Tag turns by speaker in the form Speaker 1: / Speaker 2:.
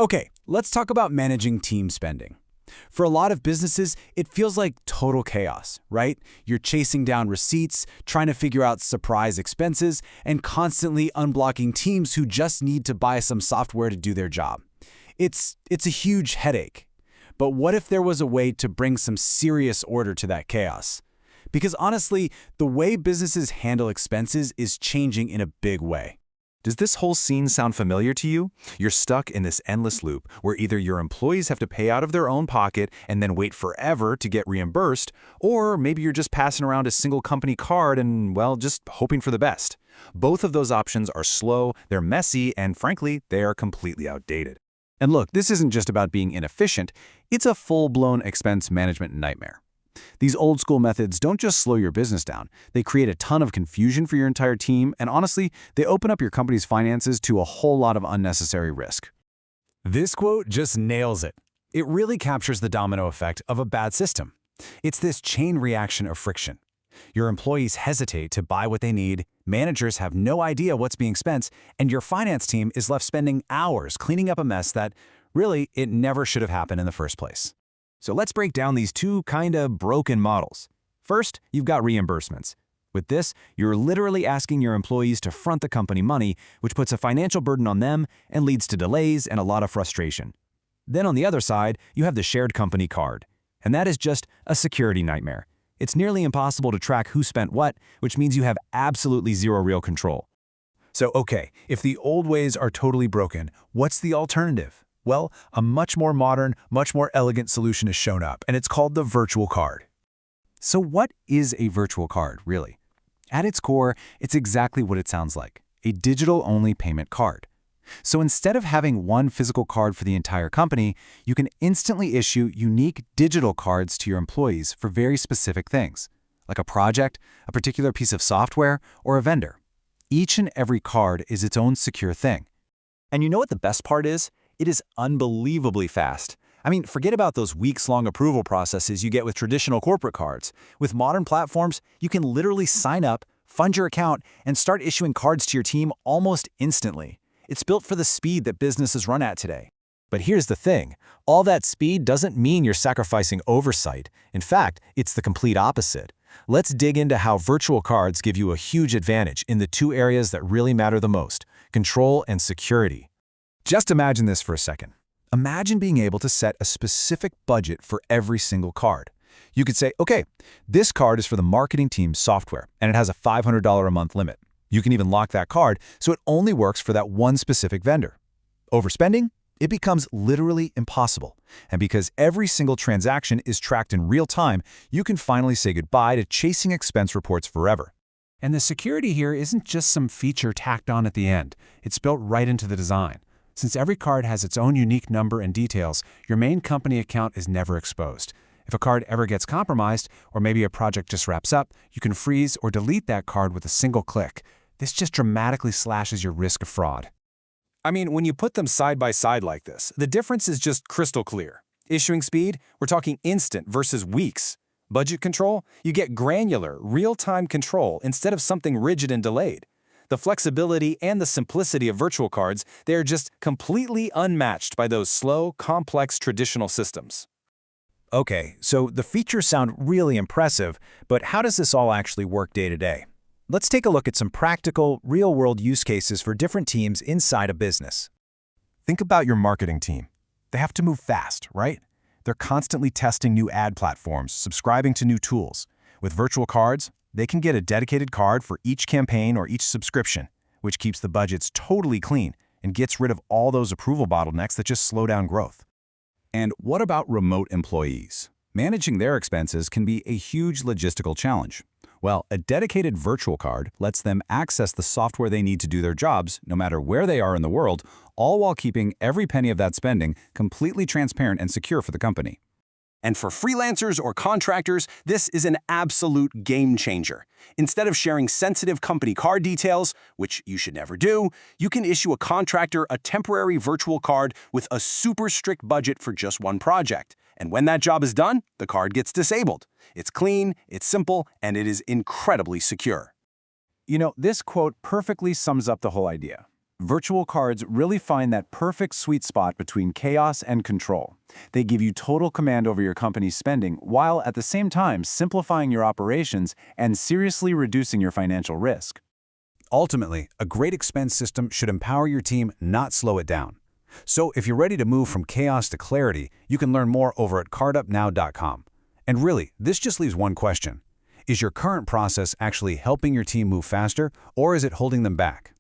Speaker 1: Okay, let's talk about managing team spending. For a lot of businesses, it feels like total chaos, right? You're chasing down receipts, trying to figure out surprise expenses, and constantly unblocking teams who just need to buy some software to do their job. It's a huge headache. But what if there was a way to bring some serious order to that chaos? Because honestly, the way businesses handle expenses is changing in a big way.
Speaker 2: Does this whole scene sound familiar to you? You're stuck in this endless loop where either your employees have to pay out of their own pocket and then wait forever to get reimbursed, or maybe you're just passing around a single company card and, well, just hoping for the best. Both of those options are slow, they're messy, and frankly, they are completely outdated.
Speaker 1: And look, this isn't just about being inefficient, it's a full-blown expense management nightmare. These old-school methods don't just slow your business down, they create a ton of confusion for your entire team, and honestly, they open up your company's finances to a whole lot of unnecessary risk. This quote just nails it. It really captures the domino effect of a bad system. It's this chain reaction of friction. Your employees hesitate to buy what they need, managers have no idea what's being spent, and your finance team is left spending hours cleaning up a mess that, really, it never should have happened in the first place. So let's break down these two kinda broken models. First, you've got reimbursements. With this, you're literally asking your employees to front the company money, which puts a financial burden on them and leads to delays and a lot of frustration. Then on the other side, you have the shared company card. And that is just a security nightmare. It's nearly impossible to track who spent what, which means you have absolutely zero real control. So okay, if the old ways are totally broken, what's the alternative? Well, a much more modern, much more elegant solution has shown up, and it's called the virtual card. So what is a virtual card, really? At its core, it's exactly what it sounds like, a digital-only payment card. So instead of having one physical card for the entire company, you can instantly issue unique digital cards to your employees for very specific things, like a project, a particular piece of software, or a vendor. Each and every card is its own secure thing. And you know what the best part is? It is unbelievably fast. I mean, forget about those weeks-long approval processes you get with traditional corporate cards. With modern platforms, you can literally sign up, fund your account, and start issuing cards to your team almost instantly. It's built for the speed that businesses run at today. But here's the thing, all that speed doesn't mean you're sacrificing oversight. In fact, it's the complete opposite. Let's dig into how virtual cards give you a huge advantage in the two areas that really matter the most, control and security. Just imagine this for a second. Imagine being able to set a specific budget for every single card. You could say, okay, this card is for the marketing team's software, and it has a $500 a month limit. You can even lock that card so it only works for that one specific vendor. Overspending? It becomes literally impossible. And because every single transaction is tracked in real time, you can finally say goodbye to chasing expense reports forever. And the security here isn't just some feature tacked on at the end. It's built right into the design. Since every card has its own unique number and details, your main company account is never exposed. If a card ever gets compromised, or maybe a project just wraps up, you can freeze or delete that card with a single click. This just dramatically slashes your risk of fraud. I mean, when you put them side by side like this, the difference is just crystal clear. Issuing speed, we're talking instant versus weeks. Budget control, you get granular, real-time control instead of something rigid and delayed. The flexibility and the simplicity of virtual cards, they are just completely unmatched by those slow, complex traditional systems. Okay, so the features sound really impressive, but how does this all actually work day to day? Let's take a look at some practical, real-world use cases for different teams inside a business. Think about your marketing team. They have to move fast, right? They're constantly testing new ad platforms, subscribing to new tools. With virtual cards, they can get a dedicated card for each campaign or each subscription, which keeps the budgets totally clean and gets rid of all those approval bottlenecks that just slow down growth. And what about remote employees? Managing their expenses can be a huge logistical challenge. Well, a dedicated virtual card lets them access the software they need to do their jobs, no matter where they are in the world, all while keeping every penny of that spending completely transparent and secure for the company.
Speaker 3: And for freelancers or contractors, this is an absolute game changer. Instead of sharing sensitive company card details, which you should never do, you can issue a contractor a temporary virtual card with a super strict budget for just one project. And when that job is done, the card gets disabled. It's clean, it's simple, and it is incredibly secure.
Speaker 1: You know, this quote perfectly sums up the whole idea. Virtual cards really find that perfect sweet spot between chaos and control. They give you total command over your company's spending while at the same time simplifying your operations and seriously reducing your financial risk.
Speaker 2: Ultimately, a great expense system should empower your team, not slow it down. So if you're ready to move from chaos to clarity, you can learn more over at CardUpNow.com. And really, this just leaves one question. Is your current process actually helping your team move faster, or is it holding them back?